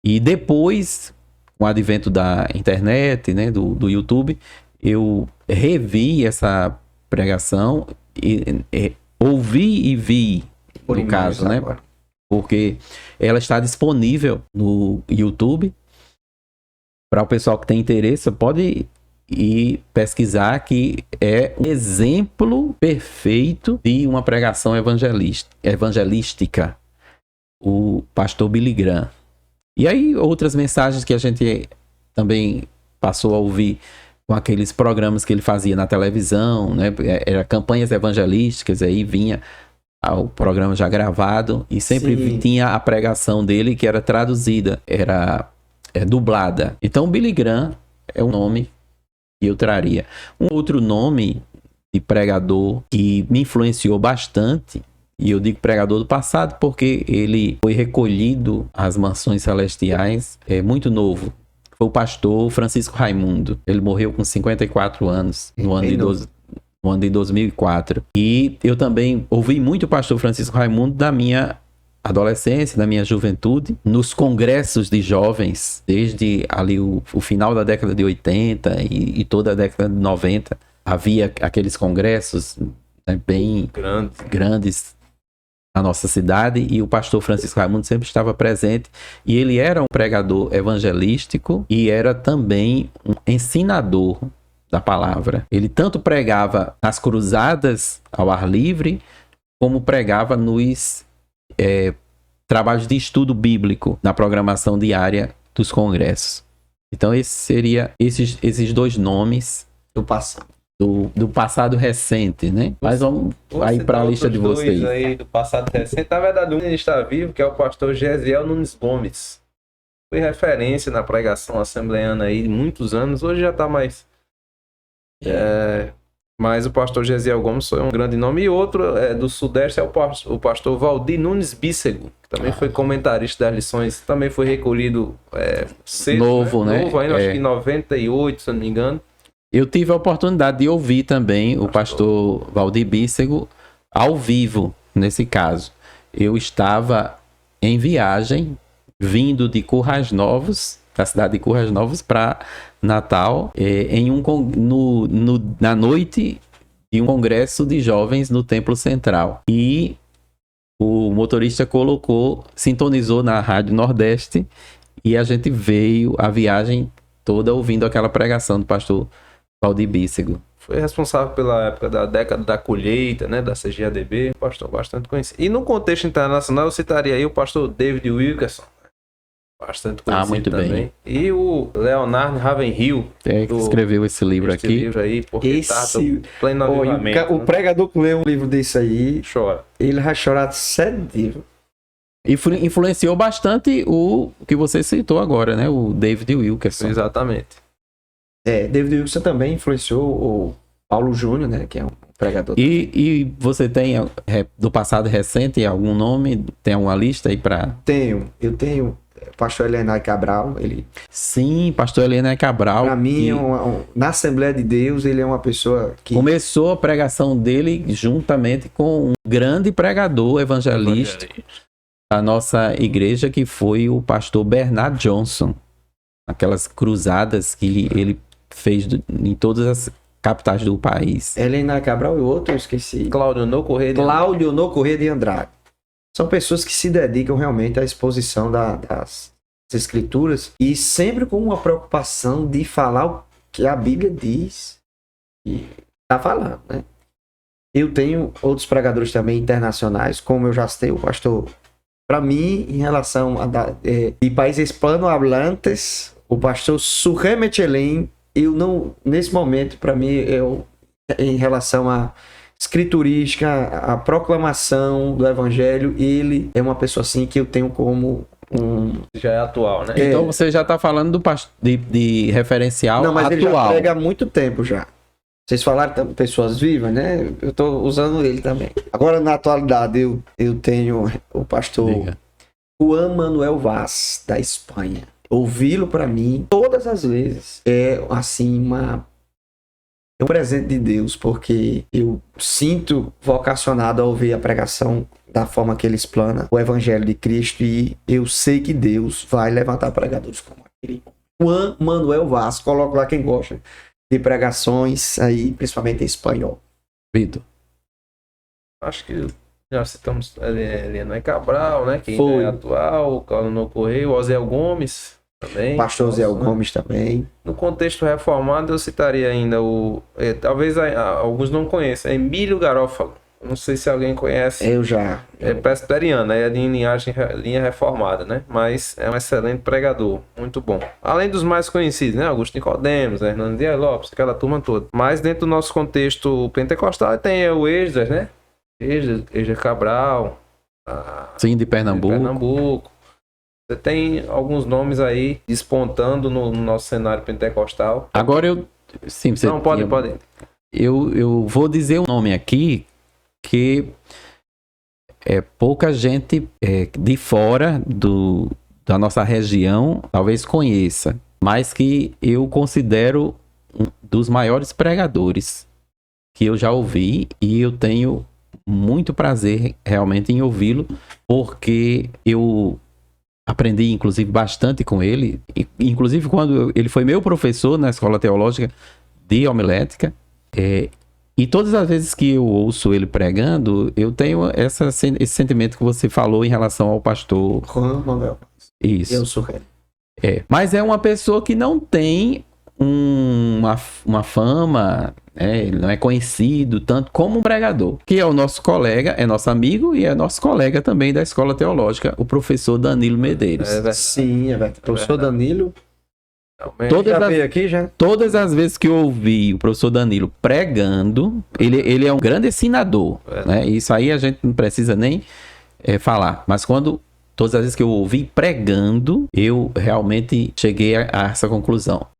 E depois, com o advento da internet, né, do YouTube, eu revi essa pregação e ouvi e vi, Por no imagens caso, né? agora. Porque ela está disponível no YouTube. Para o pessoal que tem interesse, pode ir pesquisar, que é um exemplo perfeito de uma pregação evangelística, o pastor Billy Graham. E aí outras mensagens que a gente também passou a ouvir com aqueles programas que ele fazia na televisão, né? Era campanhas evangelísticas, aí vinha o programa já gravado e sempre Sim. tinha a pregação dele que era traduzida, era dublada. Então Billy Graham é um nome que eu traria. Um outro nome de pregador que me influenciou bastante, e eu digo pregador do passado porque ele foi recolhido às mansões celestiais muito novo, foi o pastor Francisco Raimundo. Ele morreu com 54 anos no ano de 2004. E eu também ouvi muito o pastor Francisco Raimundo da minha adolescência, da minha juventude, nos congressos de jovens, desde ali o final da década de 80 e toda a década de 90. Havia aqueles congressos, né, bem grandes na nossa cidade, e o pastor Francisco Raimundo sempre estava presente, e ele era um pregador evangelístico e era também um ensinador da palavra. Ele tanto pregava nas cruzadas ao ar livre, como pregava nos trabalhos de estudo bíblico na programação diária dos congressos. Então esse seria esses dois nomes Do passado. do passado recente, né? Mas vamos aí para a lista de vocês. Aí do passado recente, na verdade, um está vivo, que é o pastor Gesiel Nunes Gomes. Foi referência na pregação assembleana aí muitos anos, hoje já está mais. Mas o pastor Gesiel Gomes foi um grande nome. E outro do Sudeste é o pastor Valdir Nunes Bícego, que também foi comentarista das lições, também foi recolhido cedo. Novo, né? Novo ainda, acho que em 98, se eu não me engano. Eu tive a oportunidade de ouvir também o pastor Valdir Bícego ao vivo, nesse caso. Eu estava em viagem, vindo de Currais Novos, da cidade de Currais Novos, para Natal, na noite de um congresso de jovens no Templo Central. E o motorista sintonizou na Rádio Nordeste, e a gente veio a viagem toda ouvindo aquela pregação do pastor Valdir Bícego. Foi responsável pela época da década da colheita, né, da CGADB, pastor bastante conhecido. E no contexto internacional eu citaria aí o pastor David Wilkerson, bastante conhecido muito também. bem. E o Leonard Ravenhill, que escreveu esse livro aqui. Livro aí, porque tá pleno avivamento. O pregador que lê um livro desse aí, chora. Ele vai chorar 7 dias. E influenciou bastante o que você citou agora, né? O David Wilkerson. Exatamente. David Wilkerson também influenciou o Paulo Júnior, né? Que é um pregador. E você tem do passado recente algum nome? Tem alguma lista aí para? Eu tenho pastor Elianai Cabral. Sim, pastor Elianai Cabral. Para mim, na Assembleia de Deus, ele é uma pessoa que começou a pregação dele juntamente com um grande pregador evangelista da nossa igreja, que foi o pastor Bernard Johnson. Aquelas cruzadas que ele fez em todas as capitais do país. Elianai Cabral e outro, eu esqueci. Cláudio No Corrêa de Andrade. São pessoas que se dedicam realmente à exposição das escrituras e sempre com uma preocupação de falar o que a Bíblia diz e está falando, né? Eu tenho outros pregadores também internacionais, como eu já citei, o pastor, para mim, em relação a de países hispanohablantes, o pastor Surré Michelin, eu não, nesse momento, para mim, em relação a escriturística, a proclamação do evangelho, ele é uma pessoa assim que eu tenho como já é atual, né? Então você já está falando de referencial atual. Não, mas ele já prega há muito tempo já. Vocês falaram pessoas vivas, né? Eu estou usando ele também. Agora, na atualidade, eu tenho o pastor Juan Manuel Vaz, da Espanha. Ouvi-lo para mim, todas as vezes, é assim, é um presente de Deus, porque eu sinto vocacionado a ouvir a pregação da forma que ele explana o Evangelho de Cristo, e eu sei que Deus vai levantar pregadores como aquele Juan Manuel Vaz. Coloco lá quem gosta de pregações aí, principalmente em espanhol. Vitor. Acho que já citamos Eliana Cabral, né? Que Foi. é atual, o Calino Correia, o Oziel Gomes também. Pastor Zé Nossa, né? Gomes também. No contexto reformado, eu citaria ainda talvez alguns não conheçam, Emílio Garófalo. Não sei se alguém conhece. Eu já. É presbiteriano, é de linha reformada, né? Mas é um excelente pregador, muito bom. Além dos mais conhecidos, né? Augusto Nicodemos, Hernando Dias Lopes, aquela turma toda. Mas dentro do nosso contexto pentecostal tem o Esdras, né? Esdras Cabral. Sim, de Pernambuco. Pernambuco. Você tem alguns nomes aí despontando no nosso cenário pentecostal. Agora eu... Sim, você... Não, pode. Eu vou dizer um nome aqui que pouca gente de fora da nossa região talvez conheça, mas que eu considero um dos maiores pregadores que eu já ouvi, e eu tenho muito prazer realmente em ouvi-lo, porque eu aprendi inclusive bastante com ele, inclusive quando ele foi meu professor na escola teológica de homilética. E todas as vezes que eu ouço ele pregando, eu tenho esse sentimento que você falou em relação ao pastor. Juan Manuel. Isso. Eu sou ele. Mas é uma pessoa que não tem uma fama, ele não é conhecido tanto como um pregador, que é o nosso colega, é nosso amigo e é nosso colega também da escola teológica, o professor Danilo Medeiros. Sim, é verdade. Professor Danilo. Todas as vezes que eu ouvi o professor Danilo pregando, ele é um grande ensinador, né? Isso aí a gente não precisa nem falar. Mas todas as vezes que eu ouvi pregando, eu realmente cheguei a essa conclusão.